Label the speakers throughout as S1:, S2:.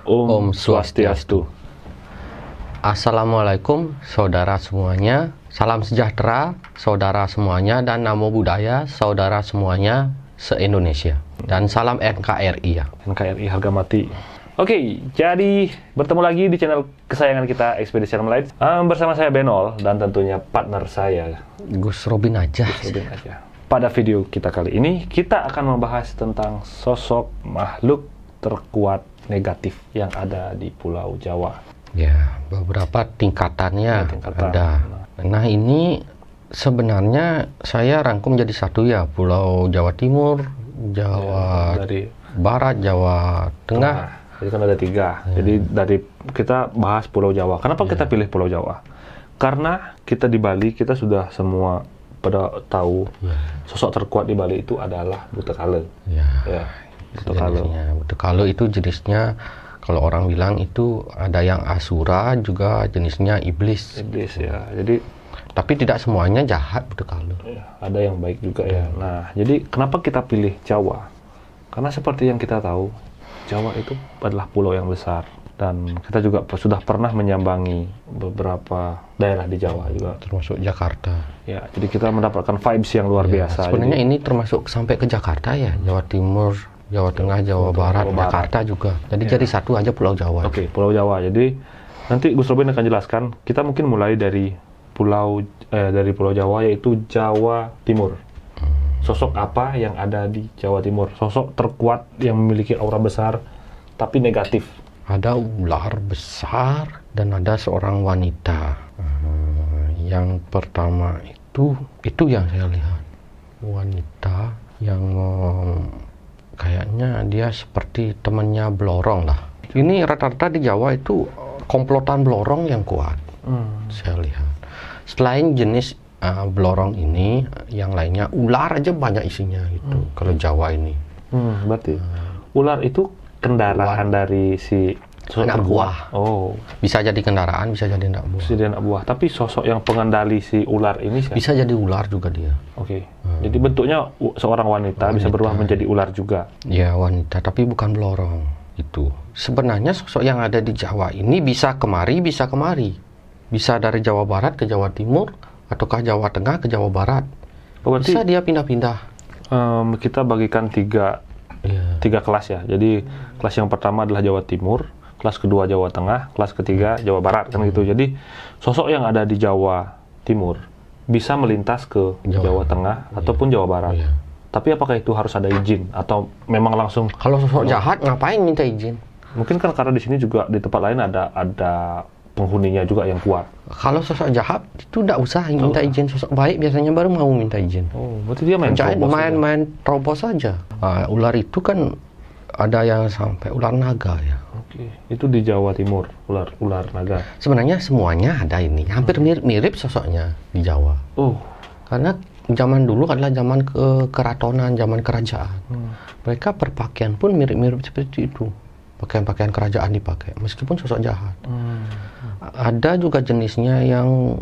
S1: Om Swastiastu.
S2: Assalamualaikum saudara semuanya. Salam sejahtera saudara semuanya dan namo buddhaya saudara semuanya se-Indonesia. Dan salam NKRI ya.
S1: NKRI harga mati. Oke, jadi bertemu lagi di channel kesayangan kita Ekspedisi Alam Lain. Bersama saya Benol dan tentunya partner saya
S2: Gus Robin aja.
S1: Pada video kita kali ini kita akan membahas tentang sosok makhluk terkuat negatif yang ada di Pulau Jawa.
S2: Ya, beberapa tingkatannya ada. Nah, ini sebenarnya saya rangkum jadi satu ya, Pulau Jawa Timur, Jawa
S1: dari
S2: Barat, Jawa Tengah.
S1: Jadi kan ada 3. Jadi dari kita bahas Pulau Jawa. Kenapa kita pilih Pulau Jawa? Karena kita di Bali, kita sudah semua pada tahu sosok terkuat di Bali itu adalah Buta Kale.
S2: Buta Kale itu jenisnya, kalau orang bilang itu ada yang asura, juga jenisnya iblis.
S1: Iblis ya. Jadi
S2: tapi tidak semuanya jahat Buta Kale.
S1: Ada yang baik juga ya. Nah, jadi kenapa kita pilih Jawa? Karena seperti yang kita tahu, Jawa itu adalah pulau yang besar dan kita juga sudah pernah menyambangi beberapa daerah di Jawa juga,
S2: termasuk Jakarta.
S1: Ya, jadi kita mendapatkan vibes yang luar biasa.
S2: Sebenarnya ini termasuk sampai ke Jakarta ya, Jawa Timur, Jawa Tengah, Jawa Barat, Jakarta juga. Jadi jadi satu aja Pulau Jawa.
S1: Oke, Pulau Jawa. Jadi nanti Gus Robin akan jelaskan. Kita mungkin mulai dari Pulau Jawa, yaitu Jawa Timur. Sosok apa yang ada di Jawa Timur? Sosok terkuat yang memiliki aura besar tapi negatif.
S2: Ada ular besar dan ada seorang wanita. Yang pertama itu yang saya lihat, wanita yang kayaknya dia seperti temannya Blorong lah. Ini rata-rata di Jawa itu komplotan Blorong yang kuat. Saya lihat. Selain jenis Blorong ini, yang lainnya ular aja banyak isinya gitu. Kalau Jawa ini.
S1: Berarti ular itu kendaraan dari si
S2: anak buah.
S1: Oh,
S2: bisa jadi kendaraan, bisa jadi anak buah.
S1: Bisa jadi anak buah. Tapi sosok yang pengendali si ular ini siapa?
S2: Bisa jadi ular juga dia.
S1: Oke. Jadi bentuknya seorang wanita bisa berubah menjadi ular juga.
S2: Ya, wanita, tapi bukan Blorong itu. Sebenarnya sosok yang ada di Jawa ini bisa kemari, bisa kemari. Bisa dari Jawa Barat ke Jawa Timur, ataukah Jawa Tengah ke Jawa Barat. Bisa dia pindah-pindah.
S1: Kita bagikan tiga kelas ya. Jadi kelas yang pertama adalah Jawa Timur, kelas kedua Jawa Tengah, kelas ketiga Jawa Barat, kan gitu. Jadi sosok yang ada di Jawa Timur bisa melintas ke Jawa Tengah ataupun Jawa Barat. Tapi apakah itu harus ada izin atau memang langsung?
S2: Kalau sosok jahat ngapain minta izin?
S1: Mungkin kan karena di sini juga di tempat lain ada penghuninya juga yang kuat.
S2: Kalau sosok jahat itu tidak usah minta izin. Sosok baik biasanya baru mau minta izin.
S1: Oh, berarti dia main
S2: terobos saja. Ular itu kan ada yang sampai ular naga ya.
S1: Oke, itu di Jawa Timur, ular naga.
S2: Sebenarnya semuanya ada ini. Hampir mirip sosoknya di Jawa.
S1: Oh,
S2: karena zaman dulu adalah zaman keratonan, zaman kerajaan. Mereka berpakaian pun mirip-mirip seperti itu. Pakaian-pakaian kerajaan dipakai, meskipun sosok jahat. Ada juga jenisnya yang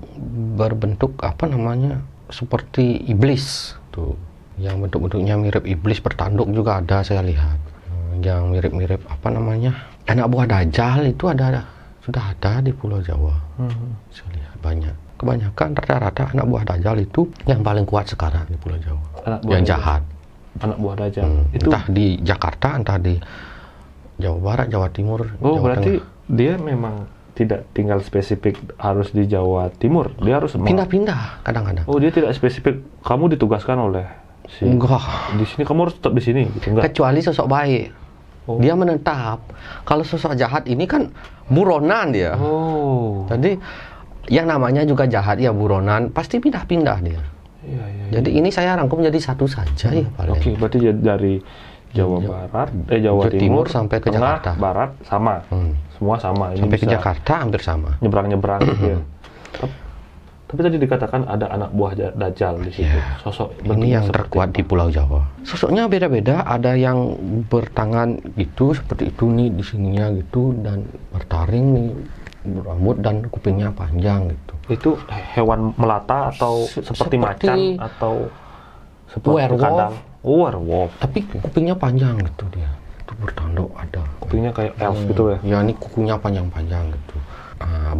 S2: berbentuk seperti iblis tuh, yang bentuk-bentuknya mirip iblis bertanduk juga ada, saya lihat. Yang mirip-mirip anak buah Dajjal itu sudah ada di Pulau Jawa. Saya lihat banyak. Kebanyakan rata-rata anak buah Dajjal itu yang paling kuat sekarang di Pulau Jawa. Yang jahat.
S1: Anak buah Dajjal. Itu
S2: entah di Jakarta, entah di Jawa Barat, Jawa Timur,
S1: Jawa berarti
S2: Tengah.
S1: Dia memang tidak tinggal spesifik harus di Jawa Timur. Dia harus
S2: pindah-pindah kadang-kadang.
S1: Oh, dia tidak spesifik. Kamu ditugaskan oleh
S2: enggak.
S1: Di sini kamu harus tetap di sini, gitu. Enggak.
S2: Kecuali sosok baik. Dia menetap. Kalau sosok jahat ini kan buronan dia.
S1: Oh.
S2: Jadi yang namanya juga jahat ya buronan, pasti pindah-pindah dia. Jadi ini saya rangkum jadi satu saja ya paling.
S1: Oke, berarti dari Jawa Barat, Jawa Timur
S2: sampai ke
S1: Tengah,
S2: Jakarta.
S1: Barat sama, semua sama.
S2: Sampai ke Jakarta hampir sama.
S1: Nyebrang-nyebrang gitu ya. Tapi tadi dikatakan ada anak buah Dajjal di situ. Sosok
S2: ini yang terkuat di Pulau Jawa. Sosoknya beda-beda. Ada yang bertangan gitu seperti itu nih di sininya gitu, dan bertaring nih, berambut dan kupingnya panjang gitu.
S1: Itu hewan melata atau seperti macan atau seperti
S2: werewolf.
S1: kadal? Werewolf.
S2: Tapi kupingnya panjang gitu dia. bertanduk ada.
S1: Kupingnya kayak elf gitu ya?
S2: Ya, ini kukunya panjang-panjang gitu.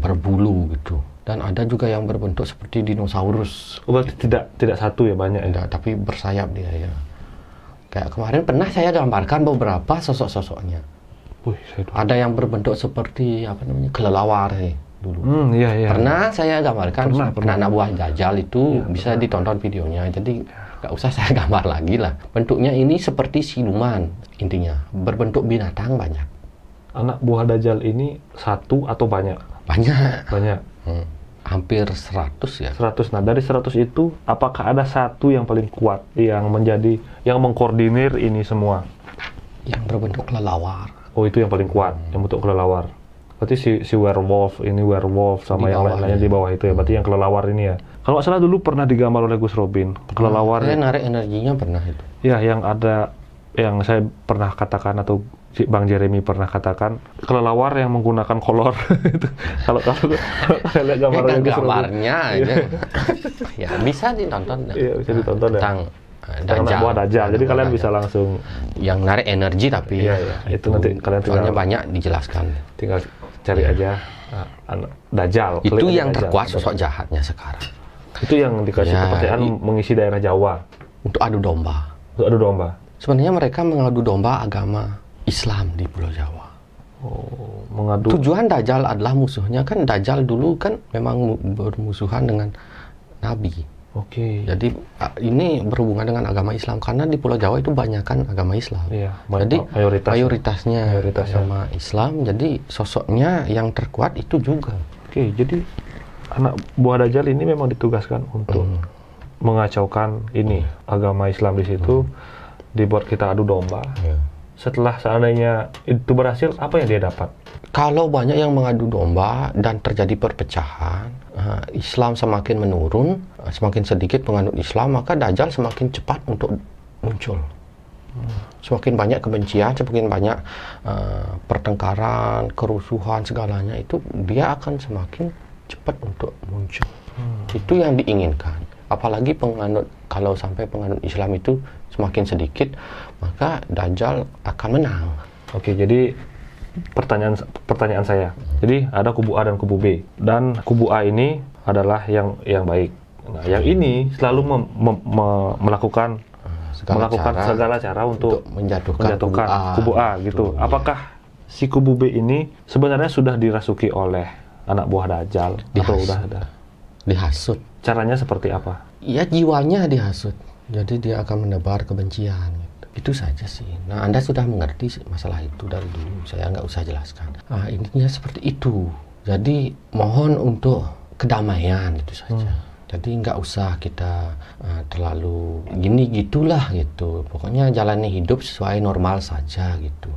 S2: Berbulu gitu. Dan ada juga yang berbentuk seperti dinosaurus.
S1: Oh, berarti tidak satu ya, banyak ya?
S2: Tidak, tapi bersayap dia ya. Kayak kemarin pernah saya gambarkan beberapa sosok-sosoknya.
S1: Wih,
S2: ada yang berbentuk seperti kelelawar dulu.
S1: Iya.
S2: Pernah saya gambarkan
S1: pernah.
S2: anak buah Dajjal itu bisa ditonton videonya. Jadi nggak usah saya gambar lagi lah. Bentuknya ini seperti siluman intinya. Berbentuk binatang banyak.
S1: Anak buah Dajjal ini satu atau banyak?
S2: Banyak. Hampir 100 ya.
S1: 100. Nah, dari 100 itu apakah ada satu yang paling kuat yang mengkoordinir ini semua?
S2: Yang berbentuk kelelawar.
S1: Oh, itu yang paling kuat, yang bentuk kelelawar. Berarti si werewolf sama yang lain-lainnya di bawah itu ya. Berarti yang kelelawar ini ya. Kalau nggak salah dulu pernah digambar oleh Gus Robin, kelelawar.
S2: Saya narik energinya pernah itu.
S1: Ya, yang saya pernah katakan atau si Bang Jeremy pernah katakan, kelelawar yang menggunakan kolor itu. Kalau saya lihat
S2: gambarnya aja. Ya, bisa ditonton.
S1: Iya, bisa ditonton
S2: tentang
S1: Anak buah Dajjal. Jadi kalian bisa langsung
S2: yang narik energi, tapi
S1: itu nanti kalian
S2: soalnya banyak dijelaskan.
S1: Tinggal cari aja Dajjal.
S2: Itu yang terkuat sosok jahatnya sekarang.
S1: Itu yang dikasih kepercayaan mengisi daerah Jawa
S2: untuk adu domba. Sebenarnya mereka mengadu domba agama Islam di Pulau Jawa.
S1: Oh, mengadu.
S2: Tujuan Dajjal adalah musuhnya kan. Dajjal dulu kan memang bermusuhan dengan Nabi.
S1: Oke.
S2: Jadi ini berhubungan dengan agama Islam karena di Pulau Jawa itu banyakkan agama Islam.
S1: Iya,
S2: jadi mayoritasnya agama Islam. Jadi sosoknya yang terkuat itu juga.
S1: Oke, jadi anak buah Dajjal ini memang ditugaskan untuk mengacaukan ini agama Islam di situ, dibuat kita adu domba. Setelah seandainya itu berhasil, apa yang dia dapat?
S2: Kalau banyak yang mengadu domba dan terjadi perpecahan, Islam semakin menurun, semakin sedikit penganut Islam, maka Dajjal semakin cepat untuk muncul. Semakin banyak kebencian, semakin banyak pertengkaran, kerusuhan, segalanya itu dia akan semakin cepat untuk muncul. Itu yang diinginkan. Apalagi kalau sampai penganut Islam itu semakin sedikit, maka Dajjal akan menang.
S1: Oke, jadi pertanyaan saya. Jadi ada kubu A dan kubu B, dan kubu A ini adalah yang baik. Nah, yang ini selalu melakukan segala cara untuk menjatuhkan kubu A gitu. Apakah si kubu B ini sebenarnya sudah dirasuki oleh anak buah Dajjal atau udah ada?
S2: Dihasut.
S1: Caranya seperti apa?
S2: Ya, jiwanya dihasut. Jadi dia akan menebar kebencian. Itu saja sih. Nah, Anda sudah mengerti masalah itu dari dulu. Saya nggak usah jelaskan. Intinya seperti itu. Jadi mohon untuk kedamaian itu saja. Jadi nggak usah kita terlalu gitulah gitu. Pokoknya jalani hidup sesuai normal saja gitu.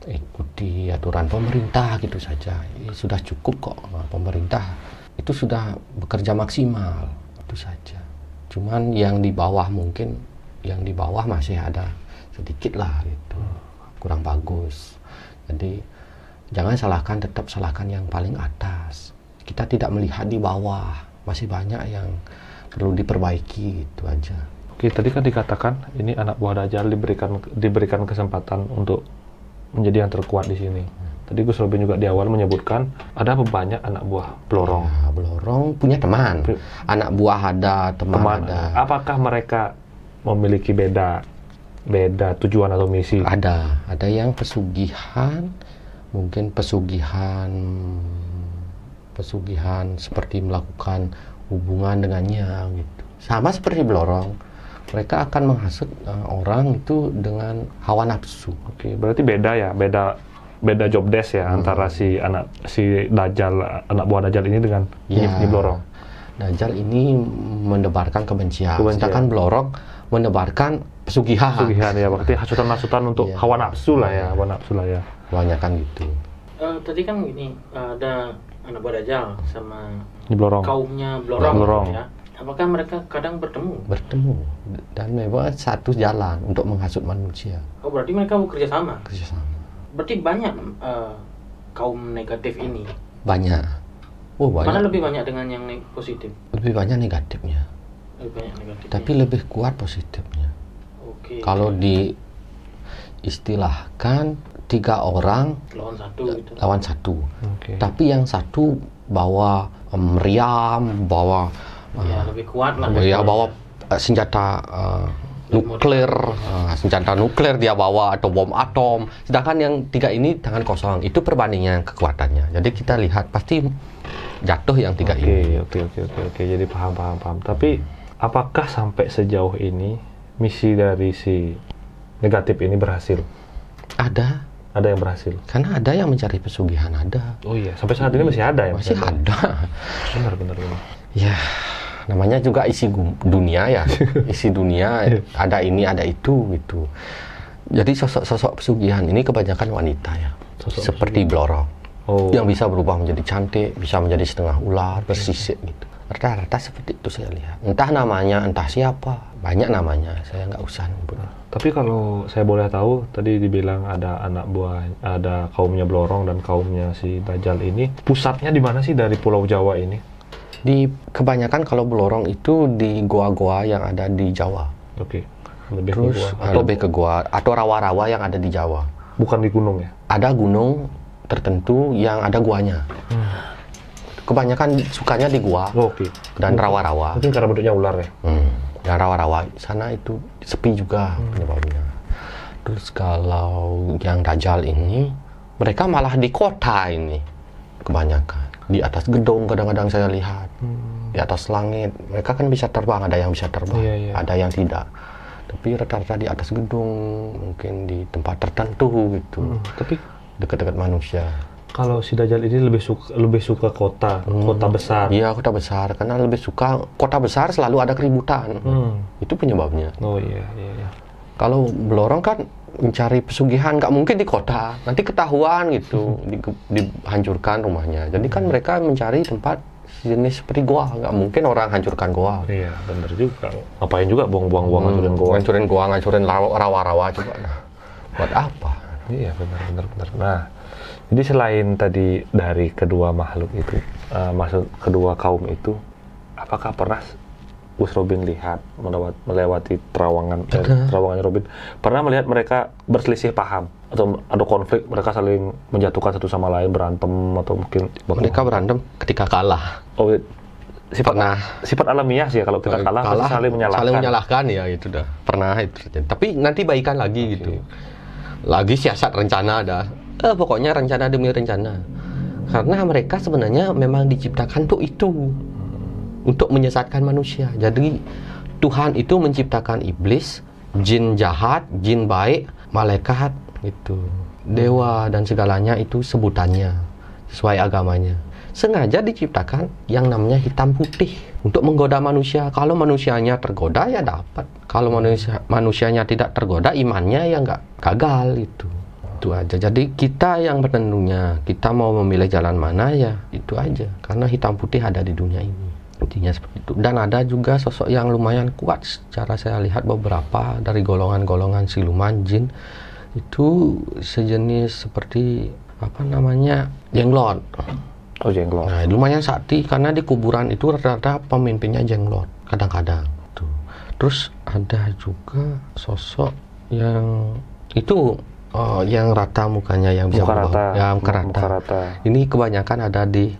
S2: Ikuti aturan pemerintah gitu saja. Sudah cukup kok. Pemerintah itu sudah bekerja maksimal. Itu saja. Cuman yang di bawah masih ada sedikit lah gitu, kurang bagus. Jadi tetap salahkan yang paling atas. Kita tidak melihat di bawah, masih banyak yang perlu diperbaiki, itu aja.
S1: Oke, tadi kan dikatakan ini anak buah Dajjal diberikan kesempatan untuk menjadi yang terkuat di sini. Tadi Gus Robin juga di awal menyebutkan ada banyak anak buah Blorong.
S2: Ya, Blorong punya teman. Anak buah ada, teman ada.
S1: Apakah mereka memiliki beda tujuan atau misi?
S2: Ada yang pesugihan, mungkin pesugihan seperti melakukan hubungan dengannya gitu. Sama seperti Blorong, mereka akan menghasut orang itu dengan hawa nafsu.
S1: Oke, berarti beda job desk ya antara si Dajjal, anak buah Dajjal ini dengan si Blorong.
S2: Dajjal ini menebarkan kebencian. Sedangkan Blorong menebarkan pesugihan
S1: ya, berarti hasutan-hasutan untuk hawa nafsu lah ya.
S2: Banyak kan gitu.
S3: Tadi kan gini, ada anak buah Dajjal sama
S1: Blorong.
S3: Kaumnya Blorong. Ya. Apakah mereka kadang bertemu
S2: dan memang satu jalan untuk menghasut manusia.
S3: Oh, berarti mereka bekerja sama. Berarti banyak kaum negatif ini.
S2: Banyak.
S3: Mana lebih banyak dengan yang positif?
S2: Lebih banyak negatifnya. Tapi lebih kuat positifnya.
S3: Oke.
S2: Kalau diistilahkan 3 orang
S3: lawan satu gitu.
S2: lawan 1.
S1: Oke.
S2: Tapi yang satu bawa meriam, bawa
S3: Ya lebih kuat lah.
S2: bawa senjata nuklir, senjata nuklir dia bawa, atau bom atom. Sedangkan yang 3 ini tangan kosong. Itu perbandingan kekuatannya. Jadi kita lihat pasti jatuh yang 3 ini.
S1: Oke. Jadi paham. Tapi apakah sampai sejauh ini misi dari si negatif ini berhasil?
S2: Ada
S1: Ada yang berhasil?
S2: karena ada yang mencari pesugihan, ada.
S1: Oh iya, sampai saat ini masih ada ya?
S2: Masih ada.
S1: Benar.
S2: Ya, namanya juga isi dunia ya. Isi dunia ada ini, ada itu gitu. Jadi sosok-sosok pesugihan ini kebanyakan wanita ya. Seperti Blorong.
S1: Oh.
S2: Yang bisa berubah menjadi cantik, bisa menjadi setengah ular, bersisik gitu. Rata-rata seperti itu saya lihat. Entah namanya, entah siapa. Banyak namanya, saya nggak usah nyebut.
S1: Tapi kalau saya boleh tahu, tadi dibilang ada anak buah, ada kaumnya Blorong dan kaumnya si Dajjal ini. Pusatnya di mana sih dari Pulau Jawa ini?
S2: Di kebanyakan kalau Blorong itu di goa-goa yang ada di Jawa.
S1: Oke. Lebih
S2: Terus
S1: ke gua.
S2: lebih ke goa atau rawa-rawa yang ada di Jawa.
S1: Bukan di gunung ya?
S2: Ada gunung tertentu yang ada guanya. Kebanyakan sukanya di gua
S1: Oh, oke.
S2: dan rawa-rawa.
S1: Mungkin karena bentuknya ular ya?
S2: Dan rawa-rawa sana itu sepi juga penyebabnya. Terus kalau yang Dajjal ini, mereka malah di kota ini kebanyakan. Di atas gedung kadang-kadang saya lihat. Di atas langit. Mereka kan bisa terbang, ada yang bisa terbang,
S1: Iya.
S2: ada yang tidak. Tapi rata-rata di atas gedung, mungkin di tempat tertentu gitu.
S1: Tapi
S2: Dekat-dekat manusia.
S1: kalau si Dajjal ini lebih suka kota besar.
S2: Iya, kota besar. Karena lebih suka kota besar selalu ada keributan. Itu penyebabnya.
S1: Oh iya.
S2: Kalau Blorong kan mencari pesugihan, nggak mungkin di kota. Nanti ketahuan gitu, dihancurkan rumahnya. Jadi kan mereka mencari tempat jenis seperti goa. Nggak mungkin orang hancurkan goa.
S1: Iya, bener juga. Ngapain juga buang-buang ngancurin goa?
S2: Ngancurin goa, ngancurin rawa-rawa coba. Nah, buat apa?
S1: Iya, benar. Nah, jadi selain tadi dari kedua makhluk itu, maksud kedua kaum itu, apakah pernah Gus Robin lihat melewati terowongannya Robin, pernah melihat mereka berselisih paham atau ada konflik, mereka saling menjatuhkan satu sama lain, berantem atau mungkin
S2: Mereka berantem ketika kalah.
S1: Oh, sifat alamiah sih ya, kalau kita kalah pasti saling menyalahkan.
S2: Saling menyalahkan ya, itu dah. Pernah itu terjadi. Tapi nanti baikan lagi gitu. Lagi siasat rencana ada. Pokoknya rencana demi rencana. Karena mereka sebenarnya memang diciptakan untuk itu. Untuk menyesatkan manusia. Jadi Tuhan itu menciptakan iblis, jin jahat, jin baik, malaikat gitu. Dewa dan segalanya itu sebutannya sesuai agamanya. Sengaja diciptakan yang namanya hitam putih untuk menggoda manusia. Kalau manusianya tergoda ya dapat. Kalau manusianya tidak tergoda, imannya ya nggak gagal itu. Itu aja. Jadi kita yang bertentunya, kita mau memilih jalan mana ya itu aja. Karena hitam putih ada di dunia ini. Intinya seperti itu. Dan ada juga sosok yang lumayan kuat. Secara saya lihat beberapa dari golongan-golongan siluman jin itu sejenis seperti apa namanya jenglot.
S1: Oh, jenglot.
S2: Nah, lumayan sakti karena di kuburan itu rata-rata pemimpinnya jenglot kadang-kadang. Tuh. Terus ada juga sosok yang itu yang rata mukanya yang bisa
S1: muka rata.
S2: Ya, muka rata. Ini kebanyakan ada di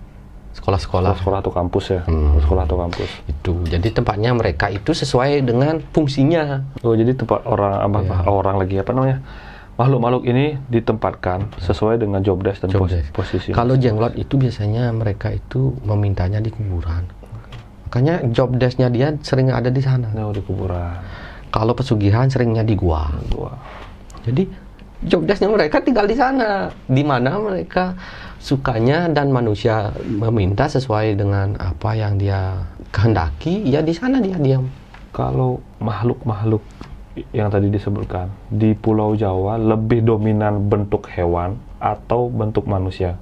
S2: sekolah-sekolah
S1: atau kampus ya. Sekolah atau kampus.
S2: Itu. Jadi tempatnya mereka itu sesuai dengan fungsinya.
S1: Oh, jadi tempat orang lagi apa namanya? Makhluk-makhluk ini ditempatkan sesuai dengan job desk dan posisi.
S2: Kalau jenglot itu biasanya mereka itu memintanya di kuburan. Makanya job desk-nya dia sering ada di sana.
S1: Oh, di kuburan.
S2: Kalau pesugihan seringnya di gua. Jadi job desk-nya mereka tinggal di sana. Di mana mereka sukanya dan manusia meminta sesuai dengan apa yang dia kehendaki, ya di sana dia diam.
S1: Kalau makhluk-makhluk yang tadi disebutkan di Pulau Jawa lebih dominan bentuk hewan atau bentuk manusia?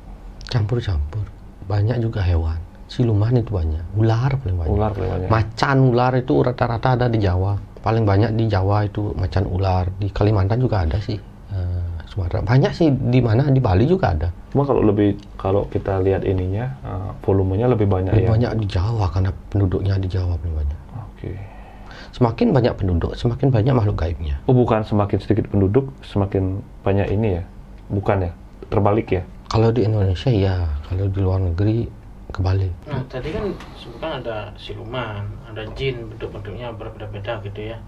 S2: Campur-campur. Banyak juga hewan. Siluman itu banyak. Ular paling banyak. Macan ular itu rata-rata ada di Jawa. Paling banyak di Jawa itu macan ular. Di Kalimantan juga ada sih. Sumatera. Banyak sih di mana, di Bali juga ada.
S1: Cuma kalau kita lihat volumenya lebih banyak
S2: banyak di Jawa karena penduduknya di Jawa paling banyak.
S1: Oke.
S2: Semakin banyak penduduk, semakin banyak makhluk gaibnya.
S1: Oh, bukan semakin sedikit penduduk, semakin banyak ini ya? Bukan ya? Terbalik ya?
S2: Kalau di Indonesia ya, kalau di luar negeri kebalik.
S3: Nah, tadi kan sebutkan ada siluman, ada jin, bentuk-bentuknya berbeda-beda gitu ya.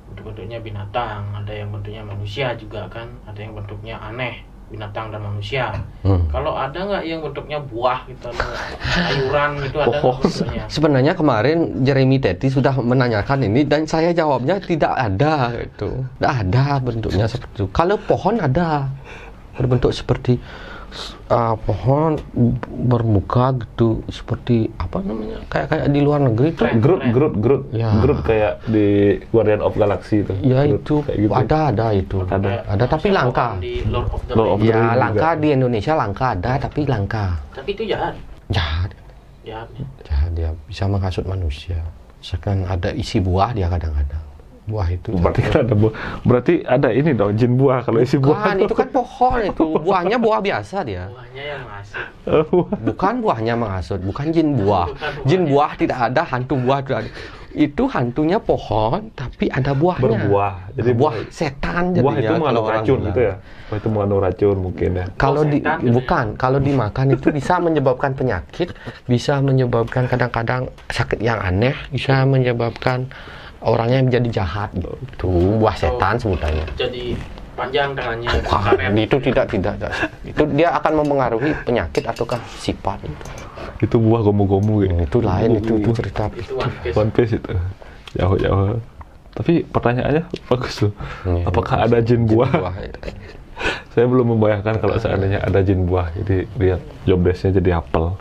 S3: Bentuk-bentuknya binatang, ada yang bentuknya manusia juga kan, ada yang bentuknya aneh, binatang dan manusia. Kalau ada nggak yang bentuknya buah gitu, sayuran gitu, ada nggak bentuknya?
S2: Sebenarnya kemarin Jeremy Teti sudah menanyakan ini dan saya jawabnya tidak ada gitu. Tidak ada bentuknya seperti itu. Kalau pohon ada berbentuk seperti pohon bermuka gitu, seperti apa namanya, kayak di luar negeri tuh
S1: Groot
S2: Ya.
S1: Groot kayak di Guardian of Galaxy itu.
S2: ya.
S1: Groot,
S2: Itu
S1: kayak gitu.
S2: ada itu ada tapi langka.
S3: Di Lord of the
S1: Lord of
S3: Rings.
S1: the
S2: Ya
S1: Rings
S2: langka
S1: juga.
S2: di Indonesia, langka ada tapi langka.
S3: Tapi itu jahat.
S2: Jahat,
S3: Jahat.
S2: dia bisa menghasut manusia. Misalkan ada isi buah, dia kadang-kadang buah itu
S1: Berarti kan ada buah. Berarti ada ini dong, jin buah kalau isi buah.
S2: bukan, itu kan pohon itu. Buahnya buah biasa dia.
S3: Buahnya yang ngasih.
S2: Bukan buahnya menghasut, bukan jin buah. Jin buah tidak ada, hantu buah tidak ada. Itu hantunya pohon, tapi ada buahnya.
S1: Berbuah. Jadi
S2: buah setan jadinya.
S1: buah itu mengandung
S2: kalau orang
S1: racun
S2: bilang.
S1: gitu ya? Buah itu mengandung racun mungkin ya.
S2: Kalau
S3: Oh,
S2: di
S3: setan gitu ya?
S2: bukan, kalau dimakan itu bisa menyebabkan penyakit, bisa menyebabkan kadang-kadang sakit yang aneh, bisa menyebabkan orangnya menjadi jahat gitu. Buah setan sebutannya.
S3: Jadi panjang tangannya.
S2: Wah,
S3: karet.
S2: itu tidak. Itu dia akan mempengaruhi penyakit ataukah sifat itu.
S1: Itu buah gomu-gomu gitu.
S2: Itu lain, itu cerita.
S3: Itu One Piece.
S1: One Piece itu. Jauh-jauh. Tapi pertanyaannya bagus tuh.
S2: Iya.
S1: Apakah ada jin buah?
S2: itu.
S1: Saya belum membayangkan kalau seandainya ada jin buah. Jadi lihat job desk-nya jadi apel.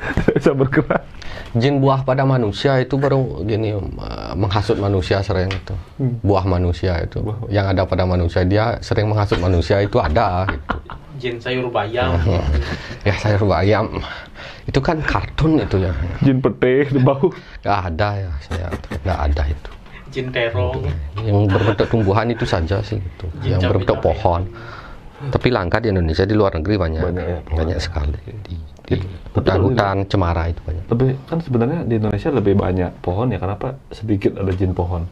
S1: Tidak bisa bergerak.
S2: Jin buah pada manusia itu baru gini, menghasut manusia sering itu. Buah manusia itu yang ada pada manusia, dia sering menghasut manusia itu ada gitu.
S3: Jin sayur bayam.
S2: Ya sayur bayam itu kan kartun itu ya.
S1: Jin pete itu bau.
S2: Nggak ada ya, saya nggak ada itu.
S3: Jin terong.
S2: Yang berbentuk tumbuhan itu saja sih gitu.
S3: Jin
S2: Yang berbentuk
S3: cabai-cabai.
S2: pohon. Tapi langka di Indonesia, di luar negeri banyak.
S1: Banyak ya, pohon.
S2: Banyak sekali. Di
S1: Tapi
S2: hutan-hutan cemara itu banyak.
S1: Lebih kan sebenarnya di Indonesia lebih banyak pohon ya. Kenapa sedikit ada jin pohon?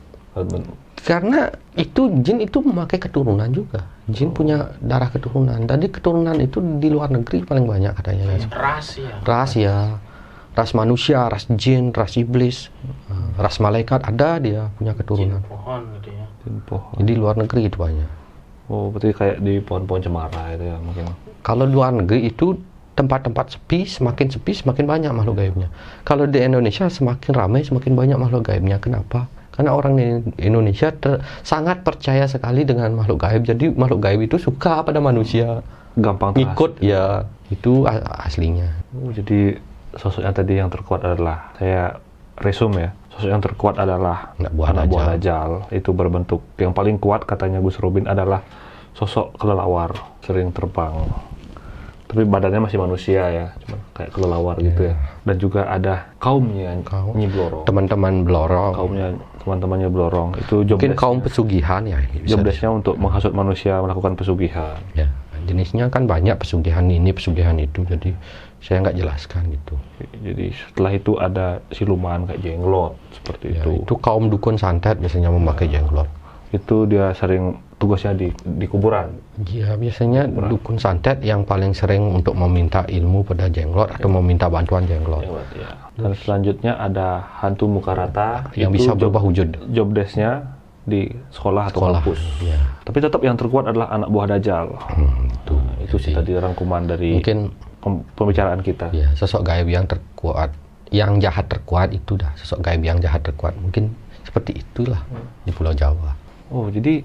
S2: Karena itu jin itu memakai keturunan juga. Jin punya darah keturunan. Tadi keturunan itu di luar negeri paling banyak katanya.
S3: Ras ya.
S2: Ras ya, ras manusia, ras jin, ras iblis, ras malaikat ada dia punya
S3: Jin
S2: keturunan.
S3: pohon gitu ya.
S1: Jin pohon.
S2: Jadi luar negeri itu banyak.
S1: Oh, berarti kayak di pohon-pohon cemara itu ya mungkin.
S2: Kalau luar negeri itu tempat-tempat sepi, semakin banyak makhluk gaibnya. Kalau di Indonesia semakin ramai, semakin banyak makhluk gaibnya. Kenapa? Karena orang di Indonesia sangat percaya sekali dengan makhluk gaib. Jadi makhluk gaib itu suka pada manusia.
S1: Gampang
S2: Ikut ya, itu aslinya.
S1: Oh, jadi sosok yang tadi yang terkuat adalah, saya resume ya, sosok yang terkuat adalah
S2: Anak buah
S1: anak buah
S2: Dajjal.
S1: Dajjal. Itu berbentuk yang paling kuat katanya Gus Robin adalah sosok kelelawar, sering terbang. Tapi badannya masih manusia ya, cuma kayak kelelawar gitu ya. Dan juga ada kaumnya Nyi Blorong.
S2: Teman-teman Blorong.
S1: Kaumnya teman-temannya Blorong itu job
S2: Mungkin
S1: desk-nya.
S2: kaum pesugihan ya. Ini bisa
S1: Job desk-nya untuk menghasut manusia melakukan pesugihan.
S2: ya, jenisnya kan banyak, pesugihan ini, pesugihan itu. Jadi saya nggak jelaskan gitu.
S1: Jadi setelah itu ada siluman kayak jenglot seperti
S2: Ya,
S1: itu.
S2: itu kaum dukun santet biasanya memakai jenglot.
S1: Itu dia sering tugasnya di kuburan.
S2: Ya, biasanya dukun santet yang paling sering untuk meminta ilmu pada jenglot atau meminta bantuan jenglot.
S1: Jenglot, ya. Dan selanjutnya ada hantu muka rata
S2: Yang
S1: itu
S2: bisa berubah wujud.
S1: Job desk-nya di sekolah atau
S2: Sekolah.
S1: kampus.
S2: Ya.
S1: Tapi tetap yang terkuat adalah anak buah Dajjal.
S2: Itu.
S1: Itu sih tadi rangkuman dari
S2: Mungkin
S1: pembicaraan kita.
S2: ya, sosok gaib yang terkuat, yang jahat terkuat itu dah. Sosok gaib yang jahat terkuat. Mungkin seperti itulah di Pulau Jawa.
S1: Oh, jadi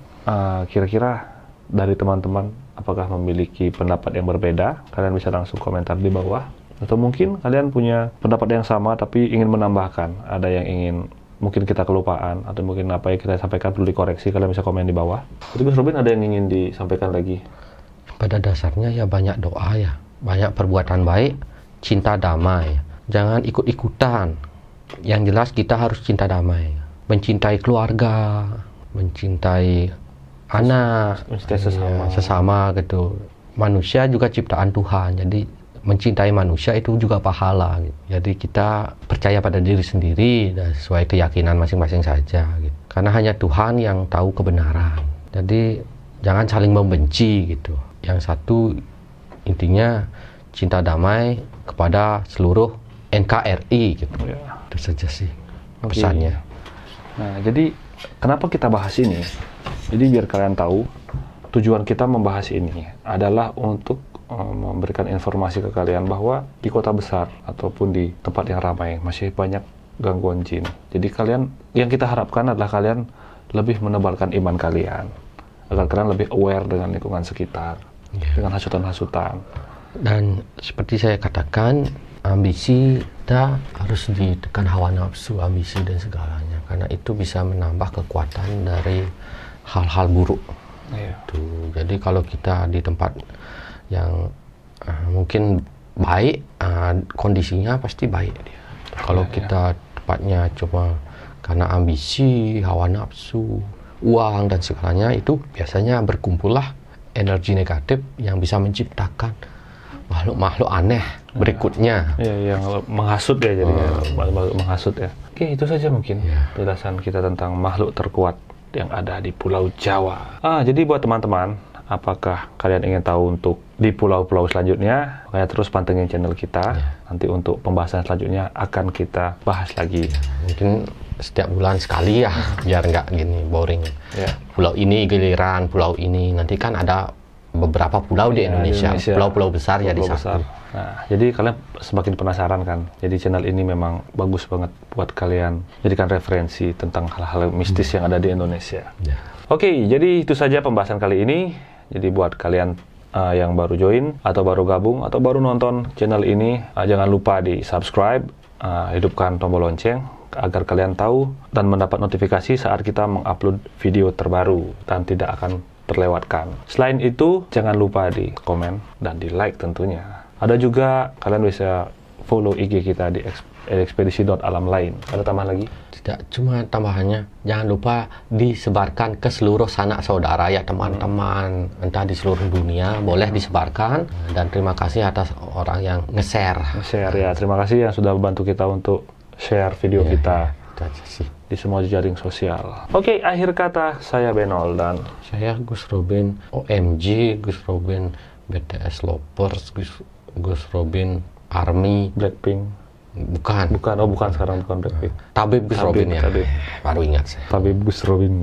S1: kira-kira dari teman-teman apakah memiliki pendapat yang berbeda? Kalian bisa langsung komentar di bawah. Atau mungkin kalian punya pendapat yang sama tapi ingin menambahkan. Ada yang ingin mungkin kita kelupaan atau mungkin apa yang kita sampaikan perlu dikoreksi, kalian bisa komen di bawah. Tapi Gus Robin ada yang ingin disampaikan lagi?
S2: Pada dasarnya ya banyak doa ya, banyak perbuatan baik, cinta damai. Jangan ikut-ikutan. Yang jelas kita harus cinta damai. Mencintai keluarga, mencintai anak,
S1: Mencintai sesama.
S2: ya, sesama gitu. Manusia juga ciptaan Tuhan. Jadi mencintai manusia itu juga pahala gitu. Jadi kita percaya pada diri sendiri dan sesuai keyakinan masing-masing saja gitu. Karena hanya Tuhan yang tahu kebenaran. Jadi jangan saling membenci gitu. Yang satu intinya cinta damai kepada seluruh NKRI gitu.
S1: Ya.
S2: Itu saja sih pesannya.
S1: Nah, jadi kenapa kita bahas ini? Jadi biar kalian tahu, tujuan kita membahas ini adalah untuk memberikan informasi ke kalian bahwa di kota besar ataupun di tempat yang ramai masih banyak gangguan jin. Jadi kalian, yang kita harapkan adalah kalian lebih menebalkan iman kalian, agar kalian lebih aware dengan lingkungan sekitar, dengan hasutan-hasutan.
S2: Dan seperti saya katakan, ambisi kita harus ditekan, hawa nafsu, ambisi dan segalanya, karena itu bisa menambah kekuatan dari hal-hal buruk. Tuh, jadi kalau kita di tempat yang mungkin baik, kondisinya pasti baik dia. Kalau kita tempatnya cuma karena ambisi, hawa nafsu, uang dan segalanya, itu biasanya berkumpullah energi negatif yang bisa menciptakan makhluk-makhluk aneh berikutnya.
S1: Ya, yang menghasut ya, jadinya makhluk menghasut ya. Oke, itu saja mungkin penjelasan kita tentang makhluk terkuat yang ada di Pulau Jawa. Jadi buat teman-teman, apakah kalian ingin tahu untuk di pulau-pulau selanjutnya? Makanya terus pantengin channel kita. Nanti untuk pembahasan selanjutnya akan kita bahas lagi.
S2: Mungkin setiap bulan sekali ya, biar nggak gini boring. Pulau ini giliran, pulau ini. Nanti kan ada beberapa pulau di Indonesia. Pulau-pulau besar ya di satu.
S1: Nah, jadi kalian semakin penasaran kan? Jadi channel ini memang bagus banget buat kalian jadikan referensi tentang hal-hal mistis yang ada di Indonesia. Oke, jadi itu saja pembahasan kali ini. Jadi buat kalian yang baru join atau baru gabung atau baru nonton channel ini, jangan lupa di subscribe, hidupkan tombol lonceng agar kalian tahu dan mendapat notifikasi saat kita mengupload video terbaru dan tidak akan terlewatkan. Selain itu, jangan lupa di komen dan di like tentunya. Ada juga kalian bisa follow IG kita di ekspedisi.alamlain. Ada tambahan lagi?
S2: Tidak, cuma tambahannya jangan lupa disebarkan ke seluruh sanak saudara ya teman-teman, entah di seluruh dunia, boleh disebarkan. Dan terima kasih atas orang yang nge-share
S1: ya, terima kasih yang sudah membantu kita untuk share video kita di semua jejaring sosial. Oke, akhir kata saya Benol dan
S2: saya Gus Robin OMG, Gus Robin BTS Lovers, Gus Robin Army
S1: Blackpink.
S2: Bukan
S1: Sekarang bukan Blackpink.
S2: Tabib Gus Robin ya. Baru ingat saya.
S1: Tabib Gus Robin.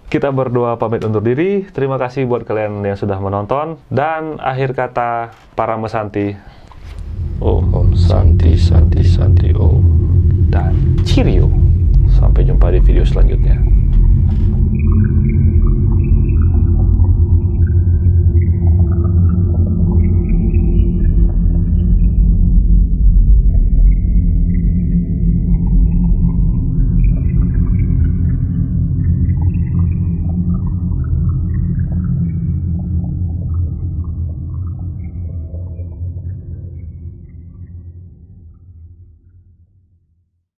S1: Kita berdua pamit undur diri. Terima kasih buat kalian yang sudah menonton. Dan akhir kata para mesanti, Om Santi Santi Santi Om, dan Cheerio. Sampai jumpa di video selanjutnya.